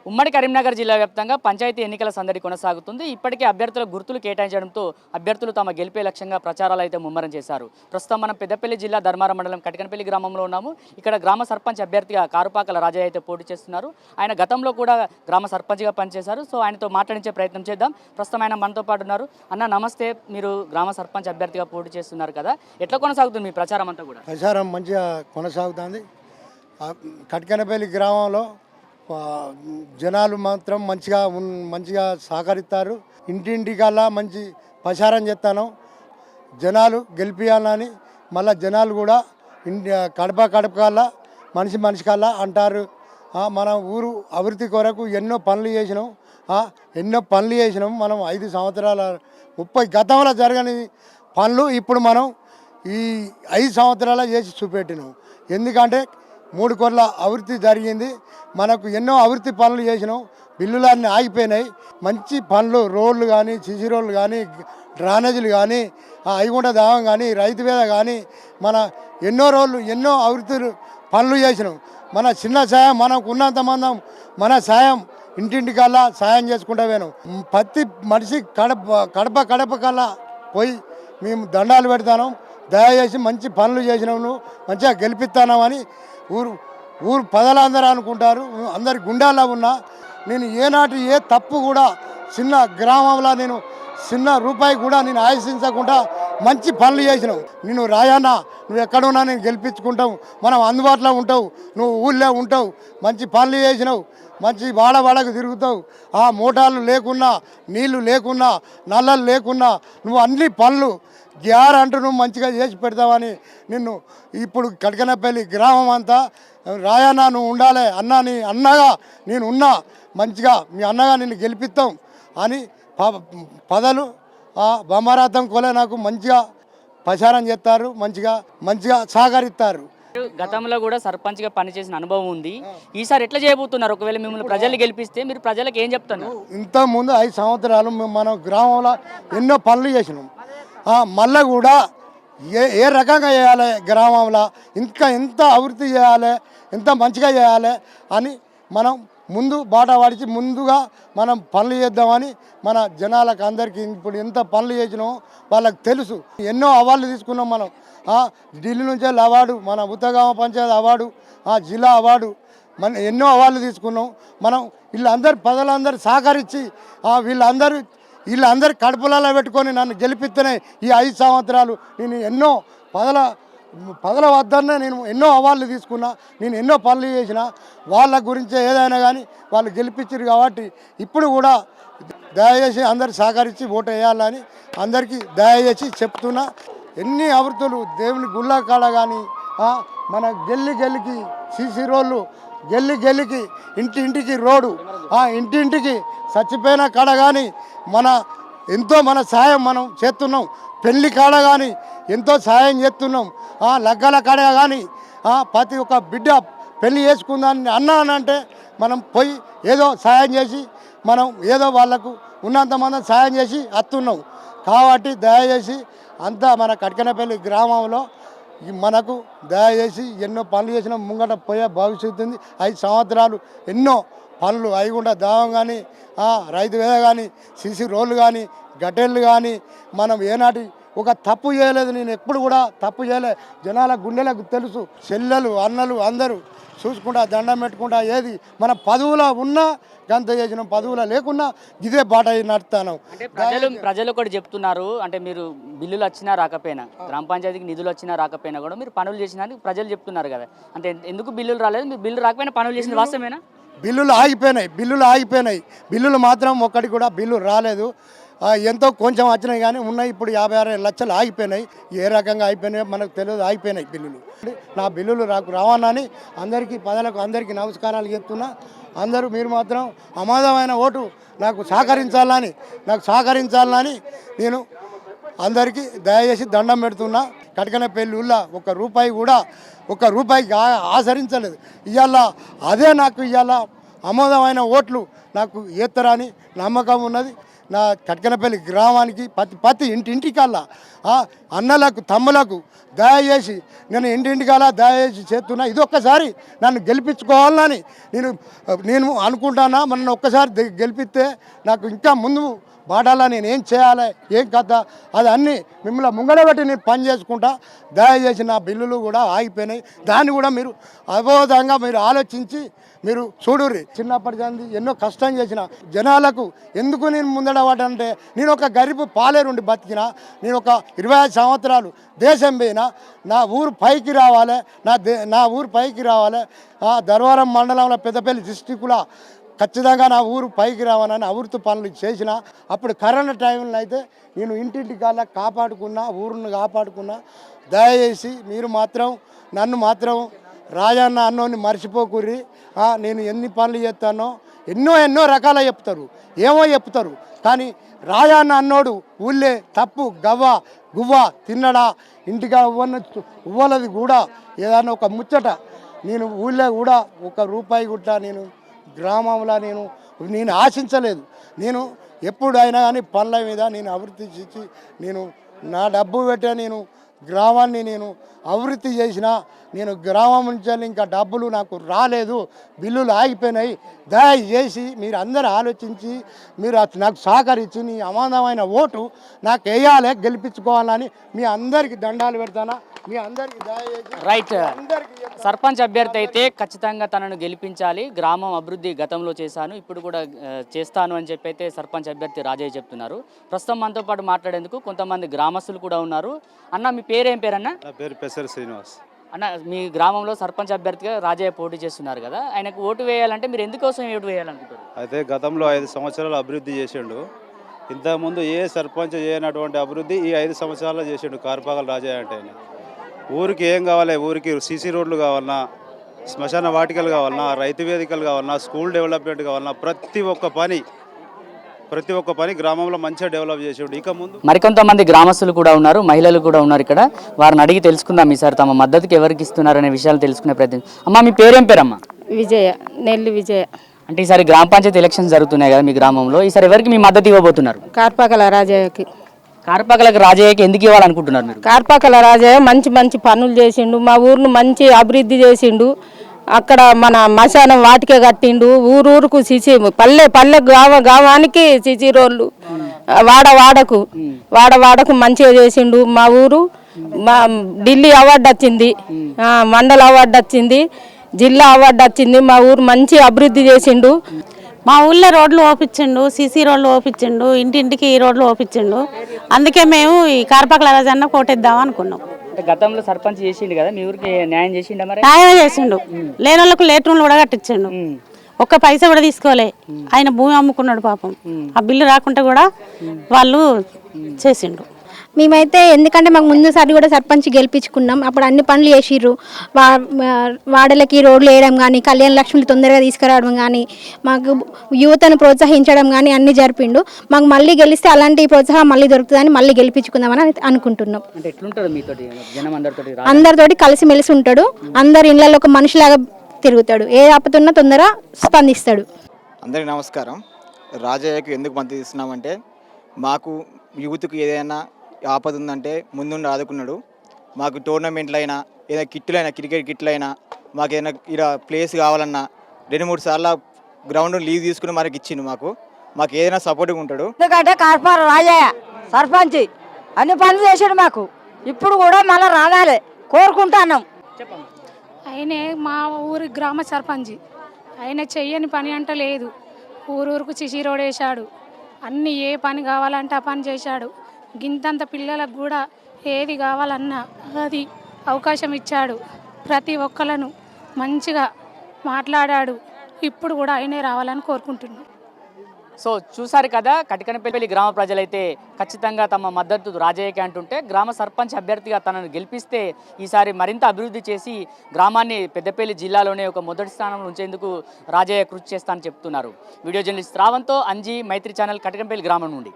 ఉమ్మడి కరీంనగర్ జిల్లా వ్యాప్తంగా పంచాయతీ ఎన్నికల సందడి కొనసాగుతుంది. ఇప్పటికే అభ్యర్థుల గుర్తులు కేటాయించడంతో అభ్యర్థులు తమ గెలిపే లక్ష్యంగా ప్రచారాలు అయితే ముమ్మరం చేశారు. ప్రస్తుతం మనం పెద్దపల్లి జిల్లా ధర్మారం మండలం కటికనపల్లి గ్రామంలో ఉన్నాము. ఇక్కడ గ్రామ సర్పంచ్ అభ్యర్థిగా కారుపాకల రాజయ్య అయితే పోటీ చేస్తున్నారు. ఆయన గతంలో కూడా గ్రామ సర్పంచ్గా పనిచేశారు. సో ఆయనతో మాట్లాడించే ప్రయత్నం చేద్దాం. ప్రస్తుతం ఆయన మనతో పాటు ఉన్నారు. అన్న నమస్తే, మీరు గ్రామ సర్పంచ్ అభ్యర్థిగా పోటీ చేస్తున్నారు కదా, ఎట్లా కొనసాగుతుంది మీ ప్రచారం అంతా కూడా? ప్రచారం మంచిగా కొనసాగుతుంది. కటికనపల్లి గ్రామంలో జనాలు మాత్రం మంచిగా సహకరిస్తారు. ఇంటింటికల్లా మంచి ప్రచారం చేస్తాను. జనాలు గెలిపియాలని మళ్ళీ జనాలు కూడా కడపకల్లా మనిషికల్లా అంటారు. మన ఊరు అభివృద్ధి కొరకు ఎన్నో పనులు చేసినాం. మనం 5 సంవత్సరాల 30 గతంలో జరగని పనులు ఇప్పుడు మనం ఈ 5 సంవత్సరాల చేసి చూపెట్టినాం. ఎందుకంటే 3 కోట్ల అభివృద్ధి జరిగింది. మనకు ఎన్నో అభివృద్ధి పనులు చేసినాం. బిల్లులన్నీ ఆగిపోయినాయి. మంచి పనులు, రోడ్లు కానీ, సిసి రోడ్లు కానీ, డ్రైనేజీలు కానీ, అయిగుంట దావం కానీ, రైతు వేద కానీ, మన ఎన్నో అభివృద్ధి పనులు చేసినాం. మన చిన్న సాయం, మనకు ఉన్నంత మందం మన సాయం ఇంటింటికల్లా సాయం చేసుకుంటా పోయినాం. ప్రతి మనిషి కడప కల్లా పోయి మేము దండాలు పెడతాను. దయచేసి మంచి పనులు చేసినావు, నువ్వు మంచిగా గెలిపిస్తానామని ఊరు ప్రజలందరూ అనుకుంటారు. అందరి గుండాల్లో ఉన్నా నేను ఏనాటి ఏ తప్పు కూడా చిన్న గ్రామంలో నేను చిన్న రూపాయి కూడా నేను ఆశించకుండా మంచి పనులు చేసినావు. నేను రాయన్నా, నువ్వు ఎక్కడున్నా నేను గెలిపించుకుంటావు, మనం అందుబాటులో ఉంటావు, నువ్వు ఊళ్ళో ఉంటావు, మంచి పనులు చేసినావు, మంచి వాడకు తిరుగుతావు. ఆ మోటార్లు లేకున్నా, నీళ్లు లేకున్నా, నల్లలు లేకున్నా నువ్వు అన్ని పనులు అంటూ నువ్వు మంచిగా చేసి పెడతావని నిన్ను ఇప్పుడు కటికనపల్లి గ్రామం అంతా రాయన్నా నువ్వు ఉండాలి, అన్నగా నేను ఉన్నా, మంచిగా మీ అన్నగా నిన్ను గెలిపిస్తాం అని పదలు బొమ్మరాతం కొలే నాకు మంచిగా ప్రచారం చేస్తారు. మంచిగా సహకరిస్తారు. గతంలో కూడా సర్పంచ్గా పనిచేసిన అనుభవం ఉంది. ఈసారి ఎట్లా చేయబోతున్నారు? ఒకవేళ మిమ్మల్ని ప్రజలు గెలిపిస్తే మీరు ప్రజలకు ఏం చెప్తున్నారు? ఇంతకుముందు 5 సంవత్సరాలు మనం గ్రామంలో ఎన్నో పనులు చేసినాం. మళ్ళీ కూడా ఏ రకంగా చేయాలి, గ్రామంలో ఇంకా ఎంత అభివృద్ధి చేయాలి, ఎంత మంచిగా చేయాలి అని మనం ముందు బాట పడిచి ముందుగా మనం పనులు చేద్దామని మన జనాలకు అందరికీ ఇప్పుడు ఎంత పనులు చేసినామో వాళ్ళకి తెలుసు. ఎన్నో అవార్డులు తీసుకున్నాం మనం. ఢిల్లీ నుంచే అవార్డు, మన ఉత్తగామ పంచాయతీ అవార్డు, జిల్లా అవార్డు, మన ఎన్నో అవార్డులు తీసుకున్నాం. మనం ప్రజలందరూ సహకరించి వీళ్ళందరూ కడుపులలో పెట్టుకొని నన్ను గెలిపిస్తేనే ఈ 5 సంవత్సరాలు నేను ఎన్నో పదల వద్దనే నేను ఎన్నో అవార్డులు తీసుకున్నా, నేను ఎన్నో పనులు చేసిన. వాళ్ళ గురించే ఏదైనా కానీ వాళ్ళు గెలిపించారు కాబట్టి ఇప్పుడు కూడా దయచేసి అందరు సహకరించి ఓటు వేయాలని అందరికీ దయచేసి చెప్తున్నా. ఎన్ని అభివృద్ధులు దేవుని గుళ్ళ కాడ కానీ, మన గెల్లికి సీసీ రోడ్లు, గెల్లికి ఇంటింటికి రోడ్డు, ఇంటింటికి చచ్చిపోయిన కాడ కానీ మన సాయం మనం చేస్తున్నాం. పెళ్లి కాడ కానీ ఎంతో సాయం చేస్తున్నాం. లగ్గల కాడ కానీ ప్రతి ఒక్క బిడ్డ పెళ్లి చేసుకుందాన్ని అన్నానంటే మనం పోయి ఏదో సాయం చేసి మనం ఏదో వాళ్ళకు ఉన్నంత మంది సాయం చేసి వస్తున్నాం. కాబట్టి దయచేసి అంతా మన కటికనపల్లి గ్రామంలో మనకు దయచేసి ఎన్నో పనులు చేసిన ముంగట పోయే భవిష్యత్తు ఉంది. 5 సంవత్సరాలు ఎన్నో పనులు అయిగుండా దావం కానీ, రైతు వేద కానీ, సిసి రోడ్లు కానీ, గట్టెళ్ళు కానీ మనం ఏనాటి ఒక తప్పు చేయలేదు. నేను ఎప్పుడు కూడా తప్పు చేయలేదు. జనాల గుండెలకు తెలుసు. చెల్లెలు అన్నలు అందరూ చూసుకుంటా దండం పెట్టుకుంటా ఏది మన పదవులో ఉన్నా గంత చేసిన, పదవులో లేకున్నా ఇదే బాట నడుస్తాను. అంటే ప్రజలు కూడా చెప్తున్నారు, అంటే మీరు బిల్లులు వచ్చినా రాకపోయినా, గ్రామ పంచాయతీకి నిధులు వచ్చినా రాకపోయినా కూడా మీరు పనులు చేసినా ప్రజలు చెప్తున్నారు కదా. అంటే ఎందుకు బిల్లులు రాలేదు? మీరు బిల్లు రాకపోయినా పనులు చేసిన వాస్తవేనా? బిల్లులు ఆగిపోయినాయి. బిల్లులు మాత్రం ఒక్కటి కూడా బిల్లు రాలేదు. ఎంతో కొంచెం వచ్చినాయి కానీ ఉన్నాయి. ఇప్పుడు 56 లక్షలు ఆగిపోయినాయి. ఏ రకంగా అయిపోయినాయో మనకు తెలియదు. ఆగిపోయినాయి బిల్లులు. నా బిల్లులు రావాలని అందరికీ నమస్కారాలు చెప్తున్నా. అందరూ మీరు మాత్రం అమాదమైన ఓటు నాకు సహకరించాలని నేను అందరికీ దయచేసి దండం పెడుతున్నా. కటికనపల్లిలో ఒక్క రూపాయికి ఆచరించలేదు. ఇవాళ నాకు అమోదమైన ఓట్లు నాకు ఏత్తరని నమ్మకం ఉన్నది. నా కట్కనపల్లి గ్రామానికి ప్రతి ఇంటికల్లా అన్నలకు తమ్ములకు దయచేసి నేను ఇంటింటికల్లా దయచేసి చేస్తున్నా. ఇది ఒక్కసారి నన్ను గెలిపించుకోవాలని నేను అనుకుంటున్నా. మన ఒక్కసారి గెలిపిస్తే నాకు ఇంకా ముందు బాటాలా నేను ఏం చేయాలి ఏం కథ అది అన్నీ మిమ్మల్ని ముంగడబెట్టి నేను పని చేసుకుంటా. దయచేసి నా బిల్లులు కూడా ఆగిపోయినాయి. దాన్ని కూడా మీరు అబోధంగా మీరు ఆలోచించి మీరు చూడుర్రి. చిన్నప్పటి నుంచి ఎన్నో కష్టం చేసిన జనాలకు ఎందుకు నేను ముందడబడ్డంటే నేను ఒక గరీబు పాలేరుండి బతికిన. నేను ఒక 25 సంవత్సరాలు దేశం పోయినా నా ఊరు పైకి రావాలి, నా ఊరు పైకి రావాలి. ధర్వారం మండలంలో పెద్దపల్లి డిస్టిక్లో ఖచ్చితంగా నా ఊరు పైకి రావాలని అభివృద్ధి పనులు చేసిన. అప్పుడు కరోనా టైంలో అయితే నేను ఇంటింటికల్లా కాపాడుకున్నా, ఊరును కాపాడుకున్నా. దయచేసి మీరు మాత్రం నన్ను మాత్రం రాజన్న అన్నోని మర్చిపోకుర్రి. నేను ఎన్ని పనులు చేస్తానో ఎన్నో రకాల చెప్తారు, ఏమో చెప్తారు. కానీ రాజన్న అన్నోడు ఊళ్ళే తప్పు గువ్వ తిన్నడా ఇంటిగా ఉవ్వలది కూడా ఏదన్నా ఒక ముచ్చట నేను ఊళ్ళో కూడా ₹1 గుట్ట నేను గ్రామంలో నేను ఆశించలేదు. నేను ఎప్పుడైనా కానీ పనుల మీద నేను అభివృద్ధి చేసి నేను నా డబ్బు పెట్టే నేను గ్రామాన్ని నేను అభివృద్ధి చేసిన. నేను గ్రామం నుంచి ఇంకా డబ్బులు నాకు రాలేదు, బిల్లులు ఆగిపోయినాయి. దయచేసి మీరు అందరూ ఆలోచించి మీరు నాకు సహకరించి నీ అమాంతమైన ఓటు నాకు వేయాలి, గెలిపించుకోవాలని మీ అందరికీ దండాలు పెడతానా. మీ అందరికీ దయచేసి రైట్. సర్పంచ్ అభ్యర్థి అయితే ఖచ్చితంగా తనను గెలిపించాలి. గ్రామం అభివృద్ధి గతంలో చేశాను, ఇప్పుడు కూడా చేస్తాను అని చెప్పి అయితే సర్పంచ్ అభ్యర్థి రాజయ్య చెప్తున్నారు. ప్రస్తుతం మనతో పాటు మాట్లాడేందుకు కొంతమంది గ్రామస్తులు కూడా ఉన్నారు. అన్న మీ పేరేం పేరన్నా? నా పేరు పెసర్ శ్రీనివాస్. అన్న మీ గ్రామంలో సర్పంచ్ అభ్యర్థిగా రాజయ్య పోటీ చేస్తున్నారు కదా, ఆయనకు ఓటు వేయాలంటే మీరు ఎందుకోసం ఓటు వేయాలనుకుంటారు? అయితే గతంలో 5 సంవత్సరాలు అభివృద్ధి చేసిండు. ఇంతకుముందు ఏ సర్పంచ్ చేయనటువంటి అభివృద్ధి ఈ 5 సంవత్సరాల్లో చేసిండు కార్పాకల రాజయ్య అంటే. ఊరికి ఏం కావాలి, ఊరికి సీసీ రోడ్లు కావాలన్నా, శ్మశాన వాటికలు కావాలన్నా, రైతు వేదికలు కావాలన్నా, స్కూల్ డెవలప్మెంట్ కావాలన్నా, ప్రతి ఒక్క పని గ్రామంలో మంచిగా డెవలప్ చేసాడు. ఇక ముందు మరికొంతమంది గ్రామస్తులు కూడా ఉన్నారు, మహిళలు కూడా ఉన్నారు ఇక్కడ. వారిని అడిగి తెలుసుకుందాం ఈసారి తమ మద్దతుకి ఎవరికి ఇస్తున్నారనే విషయాలు తెలుసుకునే ప్రయత్నం. అమ్మ మీ పేరేం పేరమ్మా? విజయ, నెల్లి విజయ. అంటే ఈసారి గ్రామ పంచాయతీ ఎలక్షన్స్ జరుగుతున్నాయి కదా మీ గ్రామంలో, ఈసారి ఎవరికి మీ మద్దతు ఇవ్వబోతున్నారు? కార్పాకల రాజయ్యకి. కార్పాకలకు రాజయ్యకి ఎందుకు ఇవ్వాలనుకుంటున్నారు మీరు? కార్పాకల రాజయ్య మంచి మంచి పనులు చేసిండు, మా ఊరును మంచి అభివృద్ధి చేసిండు. అక్కడ మన మశానం వాటికే కట్టిండు, ఊరుకు సిసి పల్లె గ్రామానికి సిసి రోడ్లు, వాడకు మంచిగా చేసిండు. మా ఊరు ఢిల్లీ అవార్డు వచ్చింది, మండల అవార్డు వచ్చింది, జిల్లా అవార్డు వచ్చింది. మా ఊరు మంచి అభివృద్ధి చేసిండు. మా ఊళ్ళో రోడ్లు ఓపించిండు, సీసీ రోడ్లు ఓపించిండు, ఇంటింటికి ఈ రోడ్లు ఓపించిండు. అందుకే మేము ఈ కార్పాకల రాజన్న కోటేద్దాం అనుకున్నాం. గతంలో సర్పంచ్ చేసిండు కదా, మీ ఊరికి న్యాయం చేసిండ? మరి న్యాయం చేసిండు, లేని వాళ్ళకు లేట్రూమ్లు కూడా కట్టించిండు. ఒక్క పైసా కూడా తీసుకోలే. ఆయన భూమి అమ్ముకున్నాడు పాపం, ఆ బిల్లు రాకుంటే కూడా వాళ్ళు చేసిండు. మేమైతే ఎందుకంటే మాకు ముందుసారి కూడా సర్పంచ్ గెలిపించుకున్నాం, అప్పుడు అన్ని పనులు చేసిర్రు. వాడలకి రోడ్లు వేయడం కానీ, కళ్యాణ లక్ష్మిని తొందరగా తీసుకురావడం కానీ, మాకు యువతను ప్రోత్సహించడం కానీ అన్ని జరిపిండు. మాకు మళ్ళీ గెలిస్తే అలాంటి ప్రోత్సాహం మళ్ళీ దొరుకుతుందని మళ్ళీ గెలిపించుకుందామని అనుకుంటున్నాం. అందరితోటి కలిసిమెలిసి ఉంటాడు, అందరి ఇళ్లలో ఒక మనిషిలాగా తిరుగుతాడు, ఏ ఆపతున్నా తొందర స్పందిస్తాడు. అందరికీ నమస్కారం. రాజయ్యకు ఎందుకు మద్దతు ఇస్తున్నామంటే, మాకు యూత్కి ఏదైనా ఆపద ఉందంటే ముందుండి ఆదుకున్నాడు. మాకు టోర్నమెంట్లు అయినా, ఏదైనా కిట్లైనా, క్రికెట్ కిట్లైనా, మాకు ఏదైనా ఇలా ప్లేస్ కావాలన్నా 2-3 సార్లు గ్రౌండ్ లీజ్ తీసుకుని మనకి ఇచ్చిండు. మాకు ఏదైనా సపోర్ట్గా ఉంటాడు. ఎందుకంటే కార్పొరేటర్ రాజయ్య సర్పంచ్ అన్ని పనులు చేసాడు మాకు, ఇప్పుడు కూడా మళ్ళీ రావాలి కోరుకుంటున్నాం. ఆయనే మా ఊరి గ్రామ సర్పంచ్, ఆయన చెయ్యని పని అంట లేదు. ఊరూరుకు సిసి రోడ్ వేశాడు, అన్ని ఏ పని కావాలంటే ఆ పని చేశాడు. గింతంత పిల్లలకు కూడా ఏది కావాలన్నా అది అవకాశం ఇచ్చాడు. ప్రతి ఒక్కలను మంచిగా మాట్లాడాడు. ఇప్పుడు కూడా ఆయనే రావాలని కోరుకుంటున్నాను. సో చూసారు కదా, కటికనపల్లి గ్రామ ప్రజలైతే ఖచ్చితంగా తమ మద్దతు రాజయ్యకి అంటుంటే, గ్రామ సర్పంచ్ అభ్యర్థిగా తనను గెలిపిస్తే ఈసారి మరింత అభివృద్ధి చేసి గ్రామాన్ని పెద్దపల్లి జిల్లాలోనే ఒక మొదటి స్థానంలో ఉంచేందుకు రాజయ్య కృషి చేస్తానని చెప్తున్నారు. వీడియో జర్నలిస్ట్ రావంతో అంజీ, మైత్రి ఛానల్, కటికనపల్లి గ్రామం నుండి.